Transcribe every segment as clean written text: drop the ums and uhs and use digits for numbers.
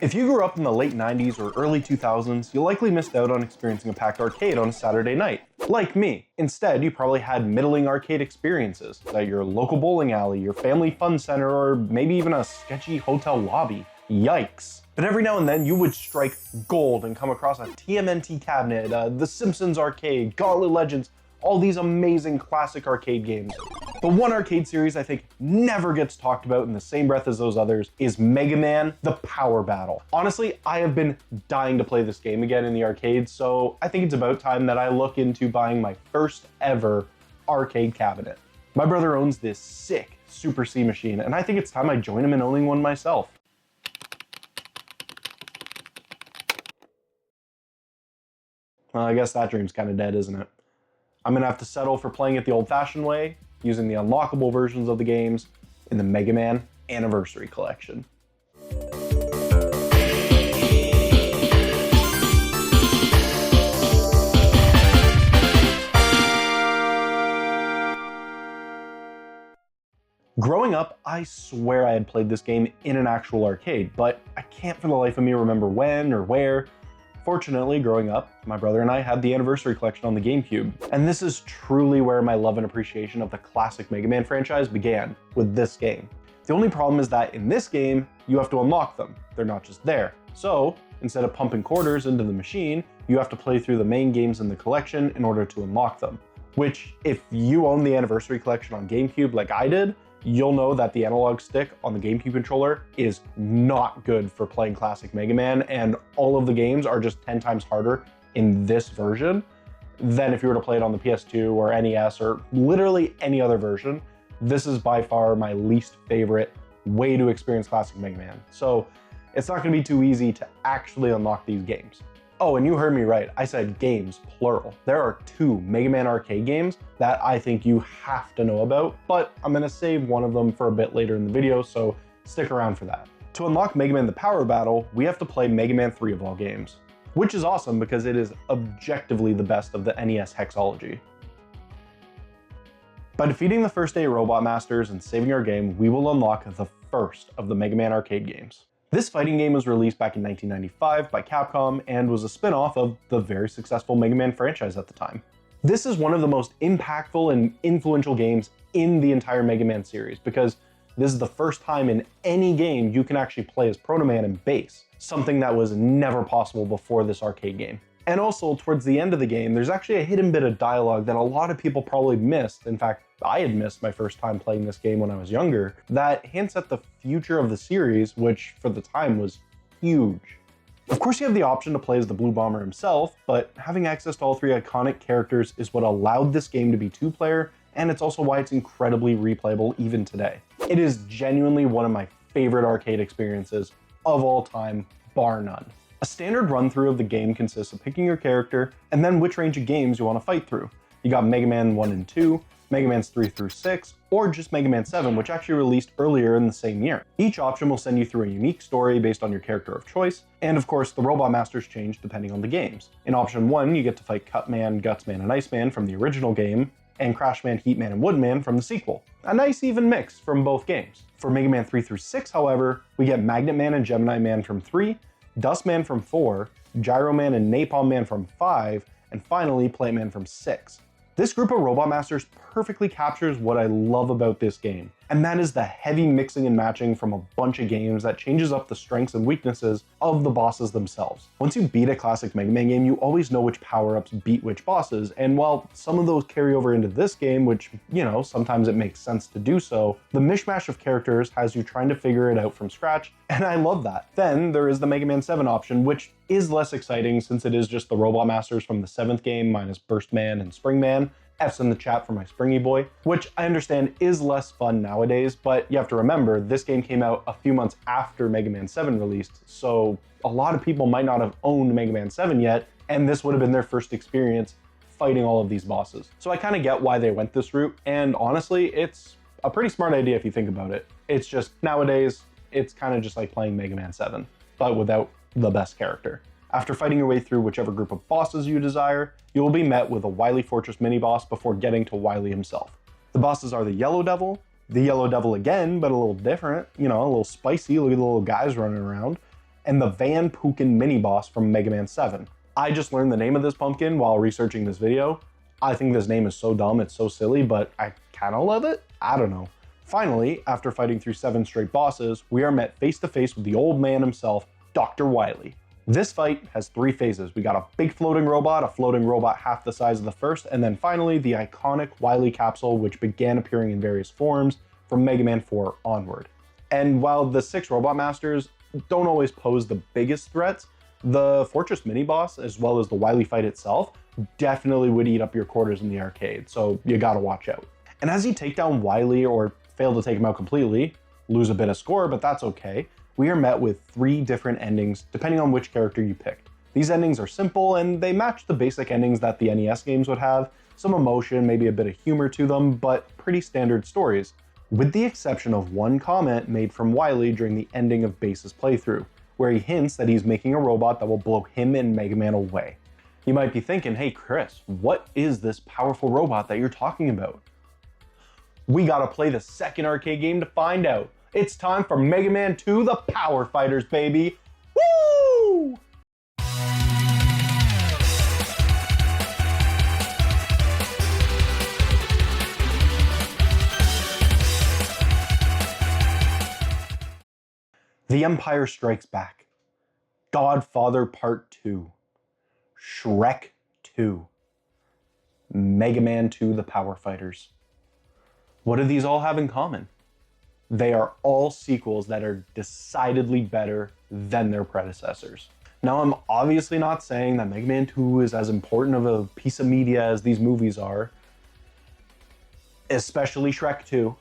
If you grew up in the late 90s or early 2000s, you likely missed out on experiencing a packed arcade on a Saturday night. Like me. Instead, you probably had middling arcade experiences at your local bowling alley, your family fun center, or maybe even a sketchy hotel lobby. Yikes. But every now and then you would strike gold and come across a TMNT cabinet, The Simpsons arcade, Gauntlet Legends, all these amazing classic arcade games. The one arcade series I think never gets talked about in the same breath as those others is Mega Man: The Power Battle. Honestly, I have been dying to play this game again in the arcade, so I think it's about time that I look into buying my first ever arcade cabinet. My brother owns this sick Super C machine, and I think it's time I join him in owning one myself. Well, I guess that dream's kind of dead, isn't it? I'm gonna have to settle for playing it the old-fashioned way, using the unlockable versions of the games in the Mega Man Anniversary Collection. Growing up, I swear I had played this game in an actual arcade, but I can't for the life of me remember when or where. Fortunately, growing up, my brother and I had the Anniversary Collection on the GameCube, and this is truly where my love and appreciation of the classic Mega Man franchise began, with this game. The only problem is that in this game, you have to unlock them. They're not just there. So, instead of pumping quarters into the machine, you have to play through the main games in the collection in order to unlock them. Which, if you own the Anniversary Collection on GameCube like I did, you'll know that the analog stick on the GameCube controller is not good for playing classic Mega Man, and all of the games are just 10 times harder in this version than if you were to play it on the PS2 or NES or literally any other version. This is by far my least favorite way to experience classic Mega Man. So it's not gonna be too easy to actually unlock these games. Oh, and you heard me right, I said games, plural. There are 2 Mega Man arcade games that I think you have to know about, but I'm gonna save one of them for a bit later in the video, so stick around for that. To unlock Mega Man: The Power Battle, we have to play Mega Man 3 of all games, which is awesome because it is objectively the best of the NES hexology. By defeating the first 8 Robot Masters and saving our game, we will unlock the first of the Mega Man arcade games. This fighting game was released back in 1995 by Capcom and was a spin-off of the very successful Mega Man franchise at the time. This is one of the most impactful and influential games in the entire Mega Man series because this is the first time in any game you can actually play as Proto Man in base, something that was never possible before this arcade game. And also, towards the end of the game, there's actually a hidden bit of dialogue that a lot of people probably missed. In fact, I had missed my first time playing this game when I was younger, that hints at the future of the series, which for the time was huge. Of course, you have the option to play as the Blue Bomber himself, but having access to all 3 iconic characters is what allowed this game to be 2-player, and it's also why it's incredibly replayable even today. It is genuinely one of my favorite arcade experiences of all time, bar none. A standard run-through of the game consists of picking your character and then which range of games you want to fight through. You got Mega Man 1 and 2, Mega Man's 3 through 6, or just Mega Man 7, which actually released earlier in the same year. Each option will send you through a unique story based on your character of choice, and of course the Robot Masters change depending on the games. In option 1, you get to fight Cutman, Gutsman, and Iceman from the original game, and Crashman, Heatman, and Woodman from the sequel. A nice even mix from both games. For Mega Man 3 through 6, however, we get Magnet Man and Gemini Man from 3, Dust Man from 4, Gyro Man and Napalm Man from 5, and finally Plate Man from 6. This group of Robot Masters perfectly captures what I love about this game, and that is the heavy mixing and matching from a bunch of games that changes up the strengths and weaknesses of the bosses themselves. Once you beat a classic Mega Man game, you always know which power-ups beat which bosses, and while some of those carry over into this game, which, you know, sometimes it makes sense to do so, the mishmash of characters has you trying to figure it out from scratch, and I love that. Then there is the Mega Man 7 option, which is less exciting since it is just the Robot Masters from the 7th game minus Burst Man and Spring Man. F's in the chat for my Springy boy, which I understand is less fun nowadays, but you have to remember this game came out a few months after Mega Man 7 released, so a lot of people might not have owned Mega Man 7 yet, and this would have been their first experience fighting all of these bosses. So I kind of get why they went this route, and honestly, it's a pretty smart idea if you think about it. It's just nowadays, it's kind of just like playing Mega Man 7, but without the best character. After fighting your way through whichever group of bosses you desire, you will be met with a Wily Fortress mini-boss before getting to Wily himself. The bosses are the Yellow Devil again, but a little different, you know, a little spicy, look at the little guys running around, and the Van Pookin mini-boss from Mega Man 7. I just learned the name of this pumpkin while researching this video. I think this name is so dumb, it's so silly, but I kinda love it? I don't know. Finally, after fighting through 7 straight bosses, we are met face to face with the old man himself, Dr. Wily. This fight has 3 phases. We got a big floating robot half the size of the first, and then finally the iconic Wily capsule, which began appearing in various forms from Mega Man 4 onward. And while the 6 Robot Masters don't always pose the biggest threats, the Fortress mini-boss, as well as the Wily fight itself, definitely would eat up your quarters in the arcade, so you gotta watch out. And as you take down Wily, or fail to take him out completely, lose a bit of score, but that's okay, we are met with 3 different endings depending on which character you picked. These endings are simple and they match the basic endings that the NES games would have, some emotion, maybe a bit of humor to them, but pretty standard stories, with the exception of one comment made from Wily during the ending of Bass's playthrough, where he hints that he's making a robot that will blow him and Mega Man away. You might be thinking, hey Chris, what is this powerful robot that you're talking about? We gotta play the second arcade game to find out. It's time for Mega Man 2 The Power Fighters, baby! Woo! The Empire Strikes Back, Godfather Part 2, Shrek 2, Mega Man 2 The Power Fighters. What do these all have in common? They are all sequels that are decidedly better than their predecessors. Now, I'm obviously not saying that Mega Man 2 is as important of a piece of media as these movies are, especially Shrek 2.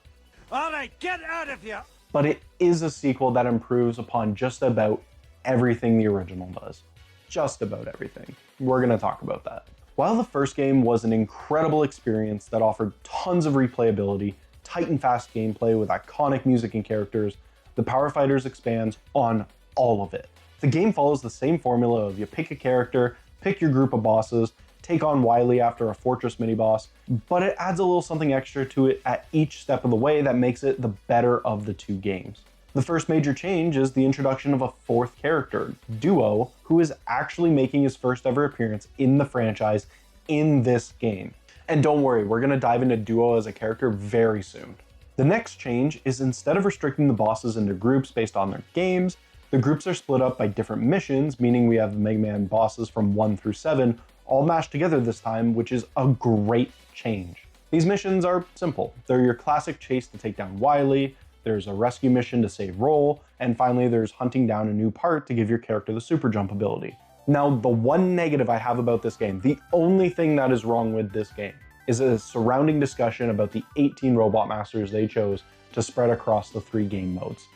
All right, get out of here! But it is a sequel that improves upon just about everything the original does. Just about everything. We're gonna talk about that. While the first game was an incredible experience that offered tons of replayability, tight and fast gameplay with iconic music and characters, The Power Fighters expands on all of it. The game follows the same formula of you pick a character, pick your group of bosses, take on Wily after a Fortress mini-boss, but it adds a little something extra to it at each step of the way that makes it the better of the 2 games. The first major change is the introduction of a 4th character, Duo, who is actually making his first ever appearance in the franchise in this game. And don't worry, we're gonna dive into Duo as a character very soon. The next change is instead of restricting the bosses into groups based on their games, the groups are split up by different missions, meaning we have the Mega Man bosses from 1 through 7 all mashed together this time, which is a great change. These missions are simple. They're your classic chase to take down Wily, there's a rescue mission to save Roll, and finally there's hunting down a new part to give your character the super jump ability. Now, the one negative I have about this game, the only thing that is wrong with this game, is a surrounding discussion about the 18 Robot Masters they chose to spread across the 3 game modes.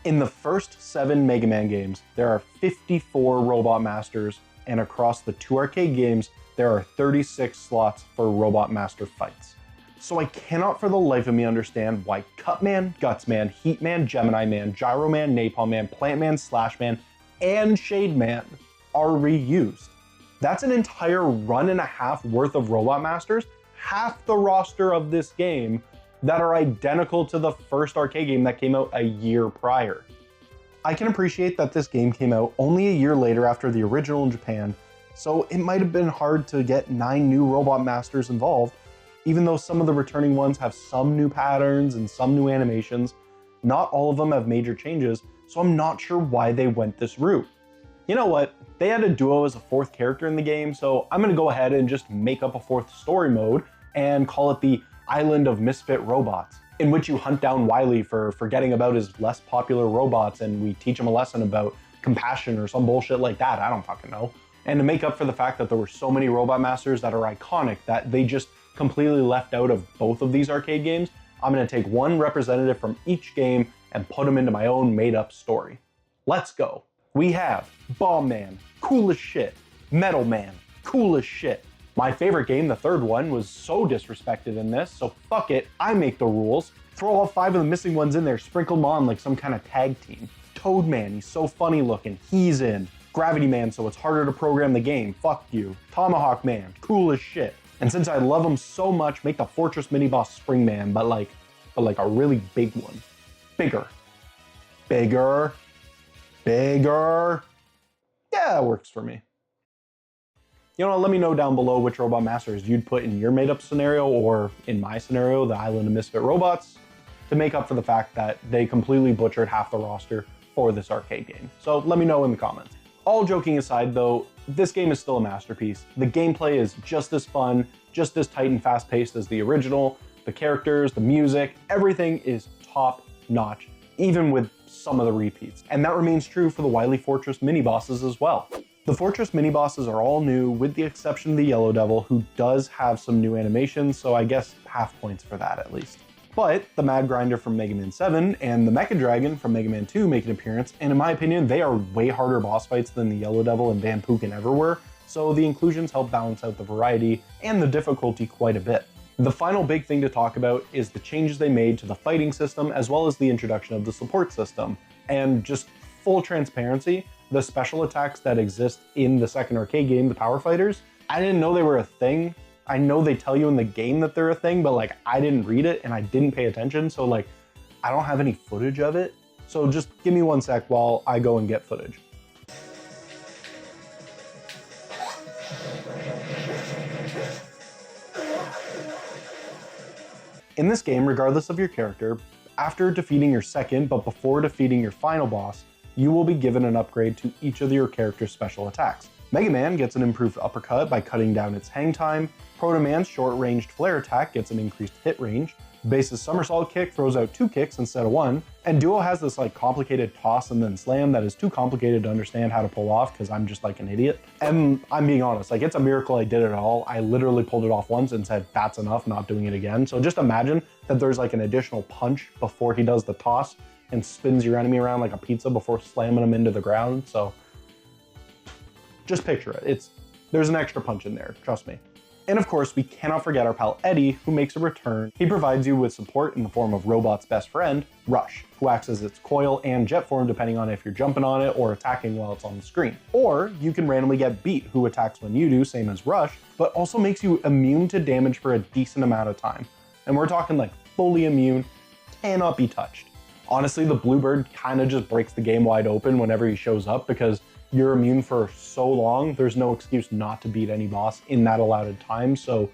In the first 7 Mega Man games, there are 54 Robot Masters, and across the 2 arcade games, there are 36 slots for Robot Master fights. So I cannot for the life of me understand why Cutman, Gutsman, Heatman, Gemini Man, Gyro Man, Napalm Man, Plant Man, Slash Man, and Shade Man are reused. That's an entire run and a half worth of Robot Masters, half the roster of this game, that are identical to the first arcade game that came out a year prior. I can appreciate that this game came out only a year later after the original in Japan, so it might have been hard to get 9 new Robot Masters involved, even though some of the returning ones have some new patterns and some new animations. Not all of them have major changes, so I'm not sure why they went this route. You know what? They added Duo as a 4th character in the game, so I'm gonna go ahead and just make up a 4th story mode and call it the Island of Misfit Robots, in which you hunt down Wily for forgetting about his less popular robots and we teach him a lesson about compassion or some bullshit like that, I don't fucking know. And to make up for the fact that there were so many Robot Masters that are iconic that they just completely left out of both of these arcade games, I'm gonna take one representative from each game and put them into my own made-up story. Let's go. We have Bomb Man, cool as shit. Metal Man, cool as shit. My favorite game, the 3rd one, was so disrespected in this, so fuck it, I make the rules. Throw all 5 of the missing ones in there, sprinkle them on like some kind of tag team. Toad Man, he's so funny looking, he's in. Gravity Man, so it's harder to program the game, fuck you. Tomahawk Man, cool as shit. And since I love him so much, make the Fortress mini-boss Spring Man, but like a really big one. Bigger. Bigger. bigger. Yeah, that works for me. You know, let me know down below which Robot Masters you'd put in your made-up scenario, or in my scenario, the Island of Misfit Robots, to make up for the fact that they completely butchered half the roster for this arcade game. So let me know in the comments. All joking aside though, this game is still a masterpiece. The gameplay is just as fun, just as tight and fast-paced as the original. The characters, the music, everything is top-notch, even with some of the repeats. And that remains true for the Wily Fortress mini-bosses as well. The Fortress mini-bosses are all new, with the exception of the Yellow Devil, who does have some new animations, so I guess half points for that at least. But the Mad Grinder from Mega Man 7 and the Mecha Dragon from Mega Man 2 make an appearance, and in my opinion, they are way harder boss fights than the Yellow Devil and Van Pookin ever were, so the inclusions help balance out the variety and the difficulty quite a bit. The final big thing to talk about is the changes they made to the fighting system, as well as the introduction of the support system. And just full transparency, the special attacks that exist in the second arcade game, the Power Fighters, I didn't know they were a thing. I know they tell you in the game that they're a thing, but like I didn't read it and I didn't pay attention, so like I don't have any footage of it. So just give me one sec while I go and get footage. In this game, regardless of your character, after defeating your second but before defeating your final boss, you will be given an upgrade to each of your character's special attacks. Mega Man gets an improved uppercut by cutting down its hang time, Proto Man's short-ranged flare attack gets an increased hit range, Bass's somersault kick throws out 2 kicks instead of 1, and Duo has this like complicated toss and then slam that is too complicated to understand how to pull off because I'm just like an idiot. And I'm being honest, like it's a miracle I did it all. I literally pulled it off once and said, that's enough, not doing it again. So just imagine that there's like an additional punch before he does the toss and spins your enemy around like a pizza before slamming him into the ground. So just picture it. There's an extra punch in there, trust me. And of course, we cannot forget our pal Eddie, who makes a return. He provides you with support in the form of Robot's best friend, Rush, who acts as its coil and jet form depending on if you're jumping on it or attacking while it's on the screen. Or you can randomly get Beat, who attacks when you do, same as Rush, but also makes you immune to damage for a decent amount of time. And we're talking like fully immune, cannot be touched. Honestly, the Bluebird kind of just breaks the game wide open whenever he shows up because you're immune for so long, there's no excuse not to beat any boss in that allotted time, so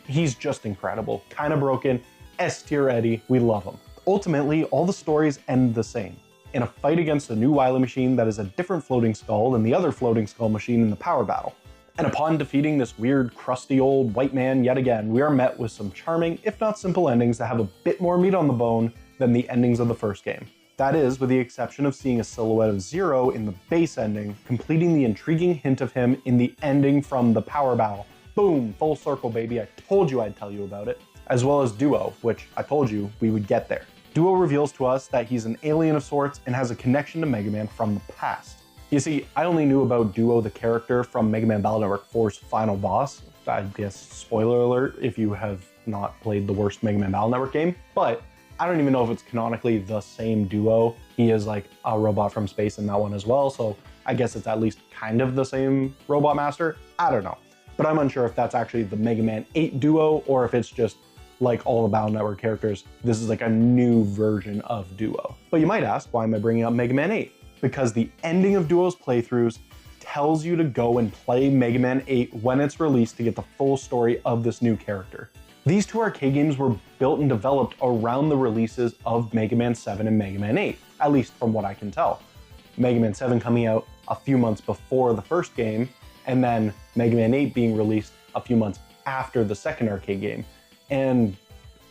he's just incredible. Kind of broken, S-tier Eddie, we love him. Ultimately, all the stories end the same. In a fight against a new Wily machine that is a different floating skull than the other floating skull machine in the power battle. And upon defeating this weird, crusty old white man yet again, we are met with some charming, if not simple endings that have a bit more meat on the bone than the endings of the first game. That is, with the exception of seeing a silhouette of Zero in the base ending, completing the intriguing hint of him in the ending from the power battle. Boom, full circle baby, I told you I'd tell you about it. As well as Duo, which I told you we would get there. Duo reveals to us that he's an alien of sorts and has a connection to Mega Man from the past. You see, I only knew about Duo the character from Mega Man Battle Network 4's final boss. I guess spoiler alert if you have not played the worst Mega Man Battle Network game, but I don't even know if it's canonically the same Duo. He is like a robot from space in that one as well, so I guess it's at least kind of the same Robot Master. I don't know. But I'm unsure if that's actually the Mega Man 8 Duo or if it's just like all the Battle Network characters, this is like a new version of Duo. But you might ask, why am I bringing up Mega Man 8? Because the ending of Duo's playthroughs tells you to go and play Mega Man 8 when it's released to get the full story of this new character. These two arcade games were built and developed around the releases of Mega Man 7 and Mega Man 8, at least from what I can tell. Mega Man 7 coming out a few months before the first game, and then Mega Man 8 being released a few months after the second arcade game. And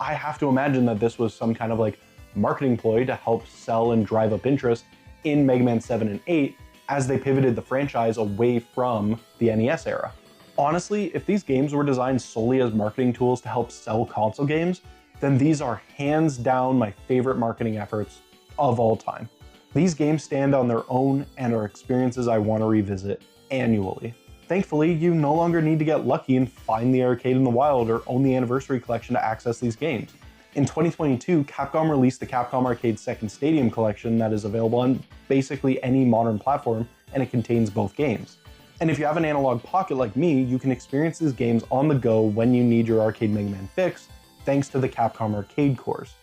I have to imagine that this was some kind of like marketing ploy to help sell and drive up interest in Mega Man 7 and 8 as they pivoted the franchise away from the NES era. Honestly, if these games were designed solely as marketing tools to help sell console games, then these are hands down my favorite marketing efforts of all time. These games stand on their own and are experiences I want to revisit annually. Thankfully, you no longer need to get lucky and find the arcade in the wild or own the Anniversary Collection to access these games. In 2022, Capcom released the Capcom Arcade Second Stadium Collection that is available on basically any modern platform, and it contains both games. And if you have an analog pocket like me, you can experience these games on the go when you need your arcade Mega Man fix, thanks to the Capcom Arcade cores.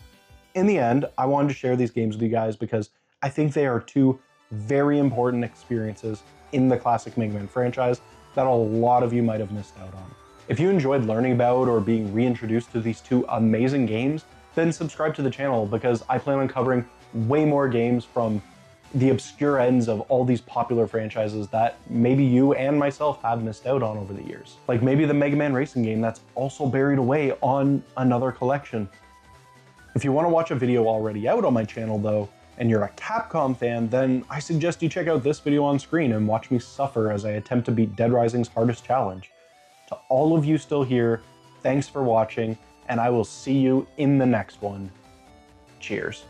In the end, I wanted to share these games with you guys because I think they are two very important experiences in the classic Mega Man franchise that a lot of you might have missed out on. If you enjoyed learning about or being reintroduced to these two amazing games, then subscribe to the channel because I plan on covering way more games from the obscure ends of all these popular franchises that maybe you and myself have missed out on over the years. Like maybe the Mega Man racing game that's also buried away on another collection. If you want to watch a video already out on my channel though, and you're a Capcom fan, then I suggest you check out this video on screen and watch me suffer as I attempt to beat Dead Rising's hardest challenge. To all of you still here, thanks for watching, and I will see you in the next one. Cheers.